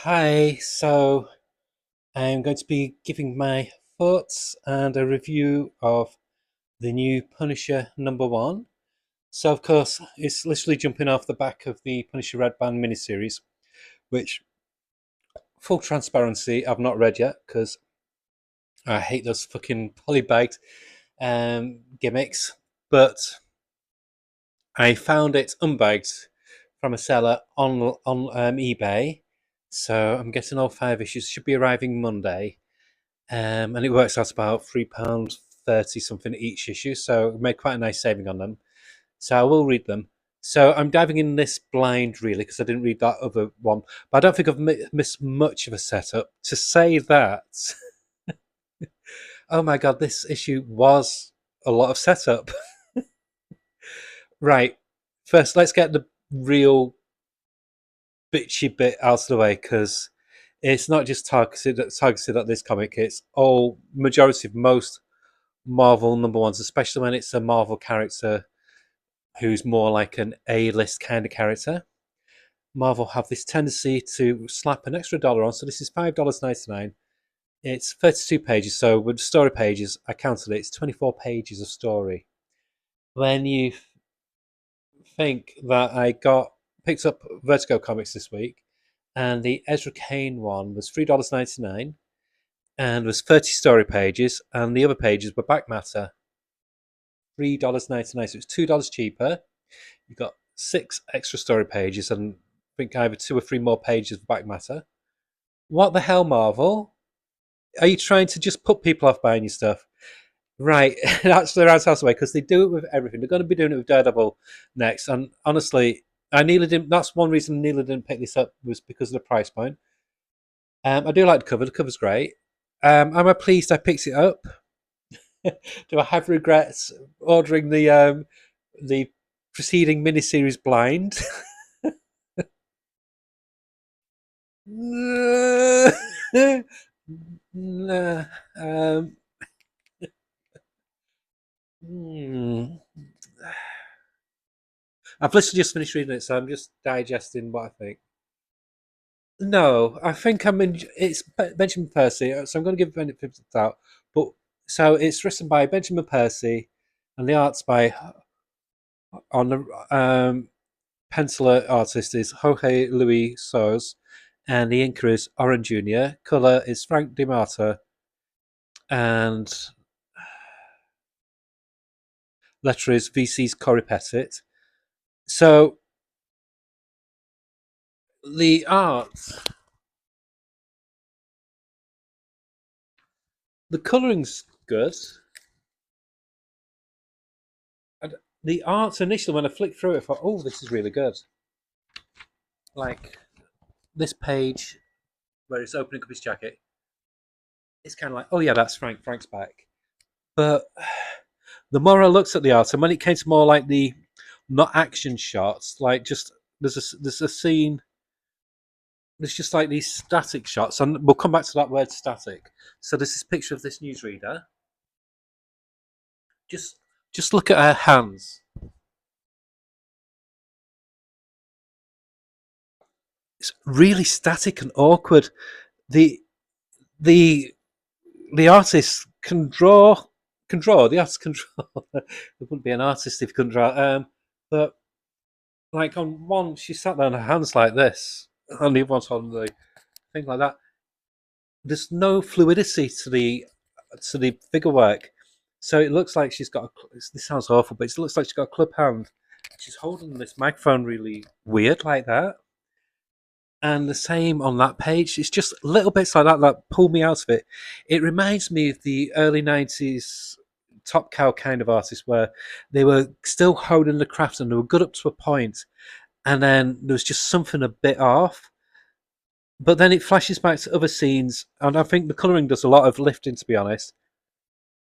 Hi, so I'm going to be giving my thoughts and a review of the new Punisher #1. So, of course, it's literally jumping off the back of the Punisher Red Band miniseries, which, full transparency, I've not read yet because I hate those fucking polybagged gimmicks. But I found it unbagged from a seller on eBay. So I'm getting all 5 issues. Should be arriving Monday. And it works out about £3.30 something each issue, so I made quite a nice saving on them. So I will read them. So I'm diving in this blind really because I didn't read that other one, but I don't think I've missed much of a setup. To say that, oh my god, this issue was a lot of setup. Right, first let's get the real bitchy bit out of the way because it's not just targeted at this comic. It's all majority of most Marvel #1s, especially when it's a Marvel character who's more like an A-list kind of character. Marvel have this tendency to slap an extra dollar on, so this is $5.99. It's 32 pages, so with story pages, I counted it, it's 24 pages of story. When you think that I picked up Vertigo Comics this week, and the Ezra Kane one was $3.99 and was 30 story pages, and the other pages were back matter. $3.99, so it's $2 cheaper. You've got 6 extra story pages and I think either 2 or 3 more pages of back matter. What the hell, Marvel? Are you trying to just put people off buying your stuff? Right, that's the right house away because they do it with everything. They're going to be doing it with Daredevil next, and honestly, I nearly didn't. That's one reason I nearly didn't pick this up was because of the price point. I do like the cover. The cover's great. Am I pleased I picked it up? Do I have regrets ordering the preceding miniseries blind? Nah, um, hmm. I've literally just finished reading it, so I'm just digesting what I think. No, I think It's Benjamin Percy, so I'm going to give benefit of the doubt. But so it's written by Benjamin Percy, and the art's by on the penciler artist is Jorge Luis Soares, and the inker is Oren Jr. Color is Frank DeMata, and letter is VC's Corey Pettit. So the art, the coloring's good. And the art initially, when I flicked through it, I thought, "Oh, this is really good." Like this page where it's opening up his jacket, it's kind of like, "Oh yeah, that's Frank. Frank's back." But the more I looked at the art, and when it came to more like the not action shots, like just there's a scene. There's just like these static shots, and we'll come back to that word static. So there's this picture of this newsreader. Just just look at her hands. It's really static and awkward. The the the artist can draw. The artist can draw. There wouldn't be an artist if he couldn't draw. But like on one, she sat there on her hands like this, and the other one's on the thing like that. There's no fluidity to the figure work, so it looks like she's got. This sounds awful, but it looks like she's got a club hand. She's holding this microphone really weird like that. And the same on that page. It's just little bits like that that pull me out of it. It reminds me of the early 90s Top Cow kind of artists where they were still holding the craft and they were good up to a point, and then there was just something a bit off. But then it flashes back to other scenes, and I think the colouring does a lot of lifting, to be honest.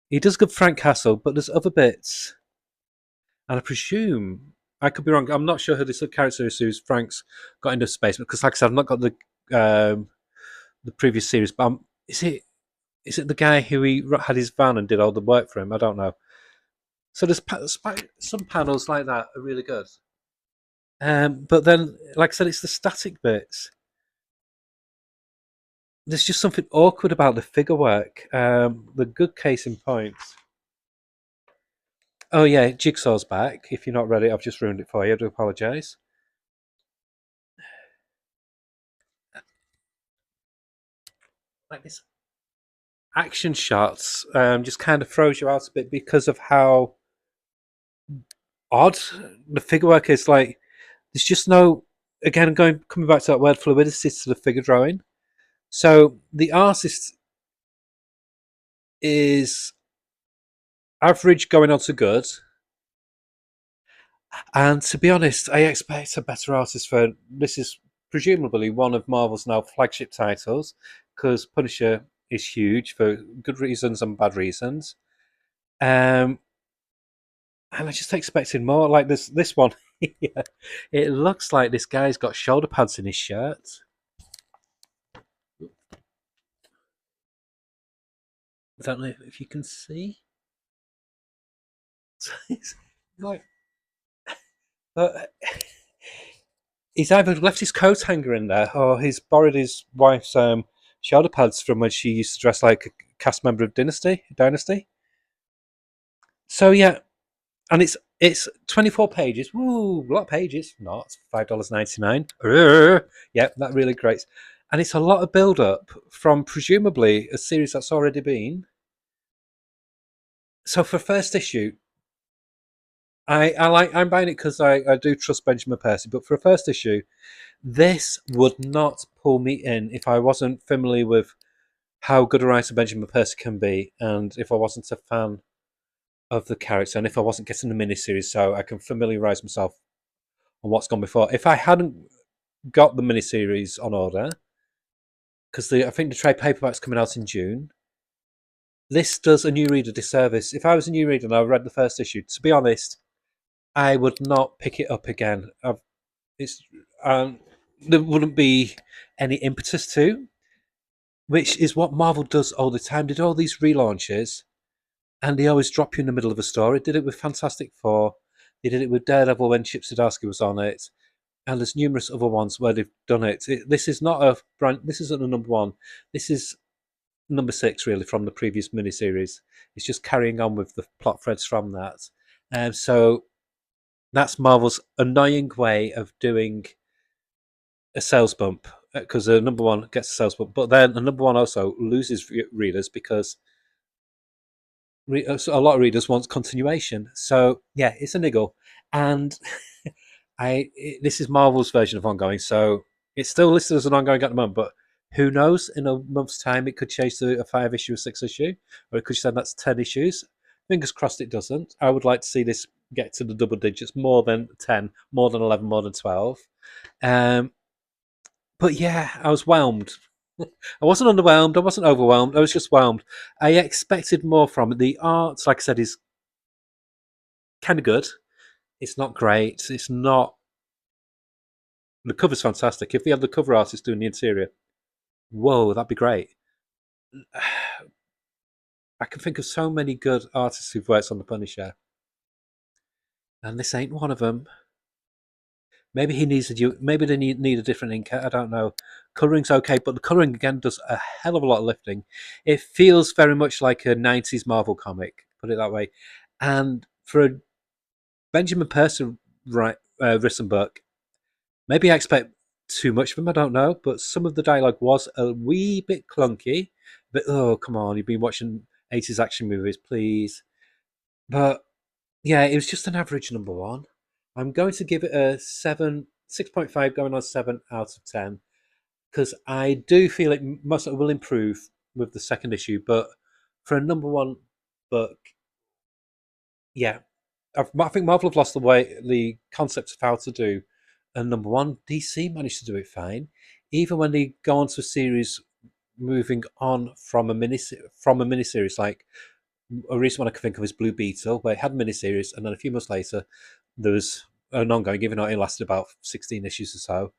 He does good Frank Castle, but there's other bits, and I presume I could be wrong. I'm not sure who this character is who's Frank's got into space because, like I said, I've not got the previous series. But is it the guy who he had his van and did all the work for him? I don't know. So there's some panels like that are really good. But then, like I said, it's the static bits. there's just something awkward about the figure work. The good case in point. Oh yeah, Jigsaw's back. If you're not ready, I've just ruined it for you. I do apologise. Like this action shots just kind of throws you out a bit because of how odd the figure work is. Like there's just no, again, coming back to that word, fluidity to the figure drawing. So the artist is average going on to good. And to be honest, I expect a better artist for this. Is presumably one of Marvel's now flagship titles because Punisher is huge for good reasons and bad reasons. And I just expected more. Like this one, yeah, it looks like this guy's got shoulder pads in his shirt. I don't know if you can see. It's like, uh, he's either left his coat hanger in there or he's borrowed his wife's shoulder pads from when she used to dress like a cast member of Dynasty. So yeah, and it's 24 pages. Woo, a lot of pages. Not $5.99. Yeah, that really great. And it's a lot of build up from presumably a series that's already been. So for first issue, I'm buying it because I do trust Benjamin Percy, but for a first issue, this would not pull me in if I wasn't familiar with how good a writer Benjamin Percy can be, and if I wasn't a fan of the character, and if I wasn't getting the miniseries, so I can familiarise myself on what's gone before. If I hadn't got the miniseries on order, because I think the trade paperback's coming out in June, this does a new reader disservice. If I was a new reader and I read the first issue, to be honest, I would not pick it up again. It's there wouldn't be any impetus to, which is what Marvel does all the time. They do all these relaunches, and they always drop you in the middle of a story. Did it with Fantastic Four. They did it with Daredevil when Chip Zdarsky was on it, and there's numerous other ones where they've done it. This is not a brand. This isn't a number one. This is number 6 really from the previous miniseries. It's just carrying on with the plot threads from that. So that's Marvel's annoying way of doing a sales bump because a number one gets a sales bump, but then a number one also loses readers because a lot of readers want continuation. So yeah, it's a niggle, and this is Marvel's version of ongoing, so it's still listed as an ongoing at the moment, but who knows? In a month's time, it could change to a 5 issue or 6 issue, or it could say that's 10 issues. Fingers crossed it doesn't. I would like to see this get to the double digits, more than 10, more than 11, more than 12. Um, but yeah, I was whelmed. I wasn't underwhelmed. I wasn't overwhelmed. I was just whelmed. I expected more from it. The art, like I said, is kind of good. It's not great. It's not. The cover's fantastic. If we had the cover artist doing the interior, whoa, that'd be great. I can think of so many good artists who've worked on the Punisher, and this ain't one of them. Maybe he needs a maybe they need a different inker. I don't know. Coloring's okay, but the coloring again does a hell of a lot of lifting. It feels very much like a '90s Marvel comic, put it that way. And for a Benjamin Percy written book, maybe I expect too much of him. I don't know, but some of the dialogue was a wee bit clunky. But oh, come on, you've been watching '80s action movies, please. But yeah, it was just an average number one. I'm going to give it a 6.5, going on 7 out of 10, because I do feel it must will improve with the second issue. But for a number one book, yeah, I think Marvel have lost the concept of how to do a number one. DC managed to do it fine, even when they go on to a series moving on from a miniseries like a recent one I can think of is Blue Beetle, where it had a miniseries, and then a few months later there was an ongoing, even though it lasted about 16 issues or so.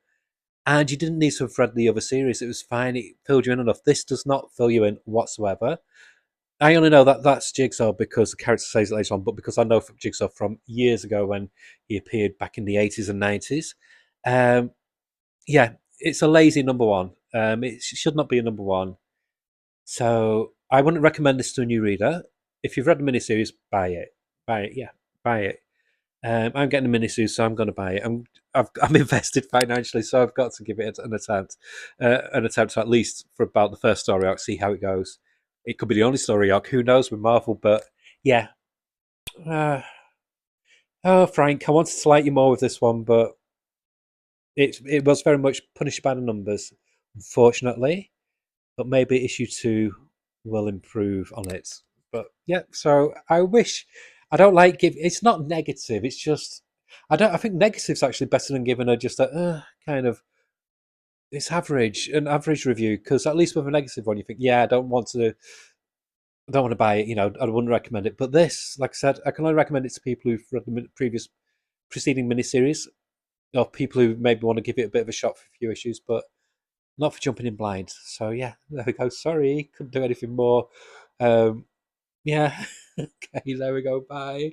And you didn't need to have read the other series. It was fine. It filled you in enough. This does not fill you in whatsoever. I only know that that's Jigsaw because the character says it later on, but because I know from Jigsaw from years ago when he appeared back in the 80s and 90s. Yeah, it's a lazy number one. It should not be a number one. So I wouldn't recommend this to a new reader. If you've read the miniseries, buy it. Buy it, yeah, buy it. I'm getting a miniseries, so I'm going to buy it. I'm invested financially, so I've got to give it an attempt to at least for about the first story arc, see how it goes. It could be the only story arc, who knows with Marvel, but yeah. Uh, oh, Frank, I wanted to slight you more with this one, but it was very much punished by the numbers, unfortunately. But maybe issue two will improve on it. But yeah, so I wish I don't like give. It's not negative. It's just I don't. I think negative's actually better than giving a just a kind of it's average, an average review. Because at least with a negative one, you think, yeah, I don't want to buy it. You know, I wouldn't recommend it. But this, like I said, I can only recommend it to people who've read the previous preceding miniseries, or people who maybe want to give it a bit of a shot for a few issues, but not for jumping in blind. So yeah, there we go. Sorry, couldn't do anything more. Yeah. Okay, there we go. Bye.